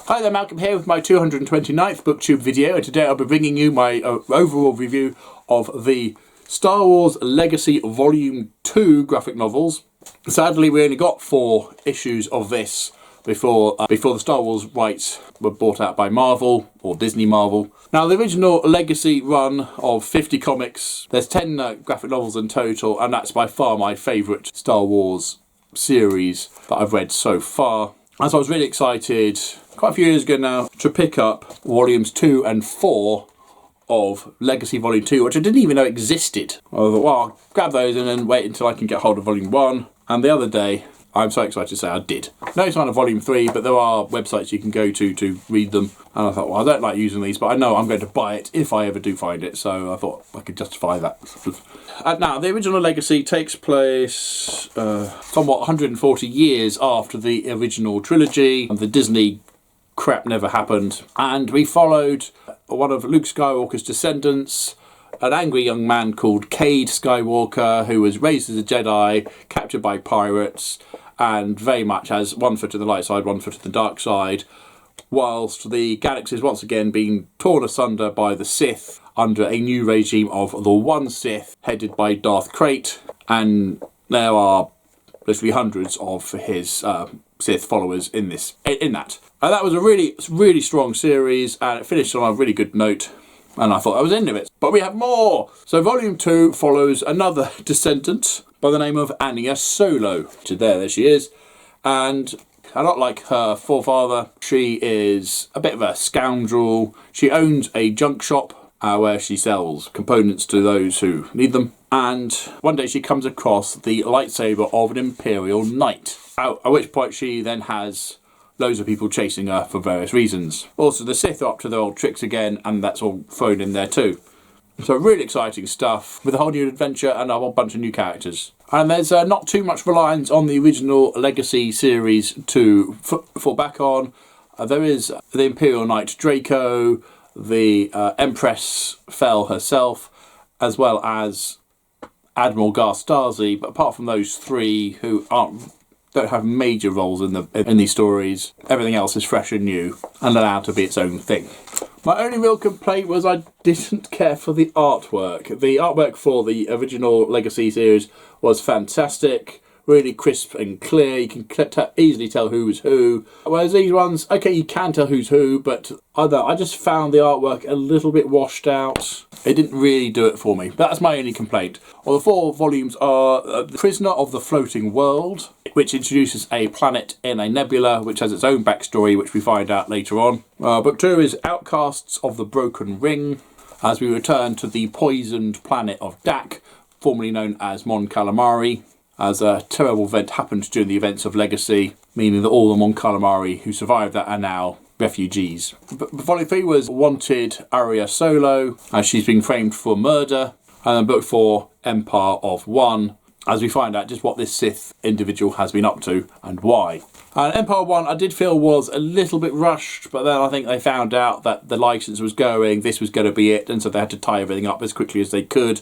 Hi there, Malcolm here with my 229th Booktube video, and today I'll be bringing you my overall review of the Star Wars Legacy Volume 2 graphic novels. Sadly, we only got 4 issues of this before the Star Wars rights were bought out by Marvel, or Disney Marvel. Now, the original Legacy run of 50 comics, there's 10 graphic novels in total, and that's by far my favourite Star Wars series that I've read so far. And so I was really excited, quite a few years ago now, to pick up volumes 2 and 4 of Legacy Volume 2, which I didn't even know existed. I thought, well, I'll grab those and then wait until I can get hold of Volume 1. And the other day, I'm so excited to say I did. No sign of Volume 3, but there are websites you can go to read them. And I thought, well, I don't like using these, but I know I'm going to buy it if I ever do find it. So I thought I could justify that. Now, the original Legacy takes place somewhat 140 years after the original trilogy. The Disney crap never happened. And we followed one of Luke Skywalker's descendants, an angry young man called Cade Skywalker, who was raised as a Jedi, captured by pirates, and very much has one foot in the light side, one foot in the dark side, whilst the galaxy is once again being torn asunder by the Sith under a new regime of the One Sith, headed by Darth Krayt, and there are literally hundreds of his Sith followers in that. And that was a really strong series, and it finished on a really good note. And I thought I was into it. But we have more! So Volume 2 follows another descendant by the name of Anya Solo. There she is. And a lot like her forefather, she is a bit of a scoundrel. She owns a junk shop where she sells components to those who need them. And one day she comes across the lightsaber of an Imperial Knight. At which point she then has loads of people chasing her for various reasons. Also, the Sith are up to their old tricks again, and that's all thrown in there too. So really exciting stuff, with a whole new adventure and a whole bunch of new characters. And there's not too much reliance on the original Legacy series to fall back on. There is the Imperial Knight Draco, the Empress Fel herself, as well as Admiral Garstazi. But apart from those three, who don't have major roles in these stories, everything else is fresh and new and allowed to be its own thing. My only real complaint was I didn't care for the artwork. The artwork for the original Legacy series was fantastic, really crisp and clear. You can easily tell who was who. Whereas these ones, okay, you can tell who's who, but I just found the artwork a little bit washed out. It didn't really do it for me. That's my only complaint. Well, the 4 volumes are The Prisoner of the Floating World, which introduces a planet in a nebula, which has its own backstory, which we find out later on. Book 2 is Outcasts of the Broken Ring, as we return to the poisoned planet of Dak, formerly known as Mon Calamari, as a terrible event happened during the events of Legacy, meaning that all the Mon Calamari who survived that are now refugees. Volume 3 was Wanted Anya Solo, as she's been framed for murder. And then Book 4, Empire of One, as we find out just what this Sith individual has been up to and why. And Empire of One I did feel was a little bit rushed, but then I think they found out that the license was going, this was going to be it, and so they had to tie everything up as quickly as they could.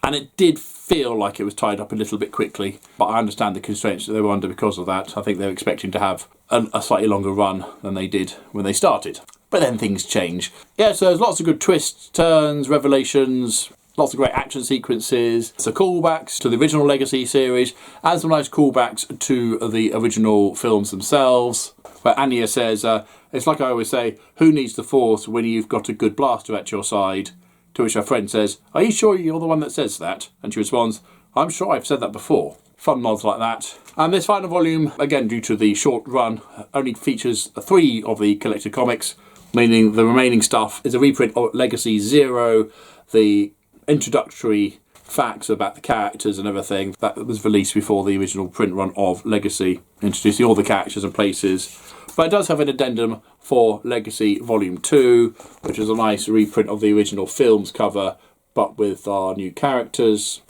And it did feel like it was tied up a little bit quickly, but I understand the constraints that they were under because of that. I think they were expecting to have a slightly longer run than they did when they started. But then things change. Yeah, so there's lots of good twists, turns, revelations, lots of great action sequences, so callbacks to the original Legacy series, and some nice callbacks to the original films themselves, where Anya says, it's like I always say, who needs the Force when you've got a good blaster at your side? To which her friend says, are you sure you're the one that says that? And she responds, I'm sure I've said that before. Fun nods like that. And this final volume, again due to the short run, only features 3 of the collected comics, meaning the remaining stuff is a reprint of Legacy 0, the introductory facts about the characters and everything that was released before the original print run of Legacy, introducing all the characters and places. But it does have an addendum for Legacy Volume 2, which is a nice reprint of the original film's cover, but with our new characters,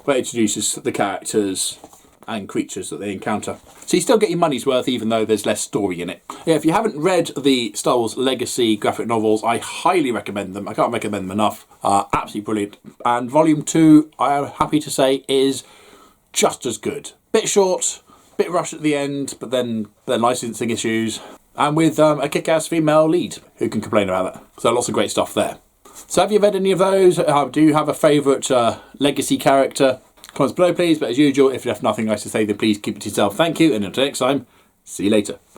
where it introduces the characters and creatures that they encounter. So you still get your money's worth, even though there's less story in it. Yeah, if you haven't read the Star Wars Legacy graphic novels, I highly recommend them. I can't recommend them enough. Absolutely brilliant. And Volume 2, I am happy to say, is just as good. Bit short, bit rushed at the end, but then the licensing issues. and with a kick-ass female lead. Who can complain about that? So lots of great stuff there. So have you read any of those? Do you have a favourite legacy character? Comments below please, but as usual, if you have nothing nice to say, then please keep it to yourself. Thank you, and until next time, see you later.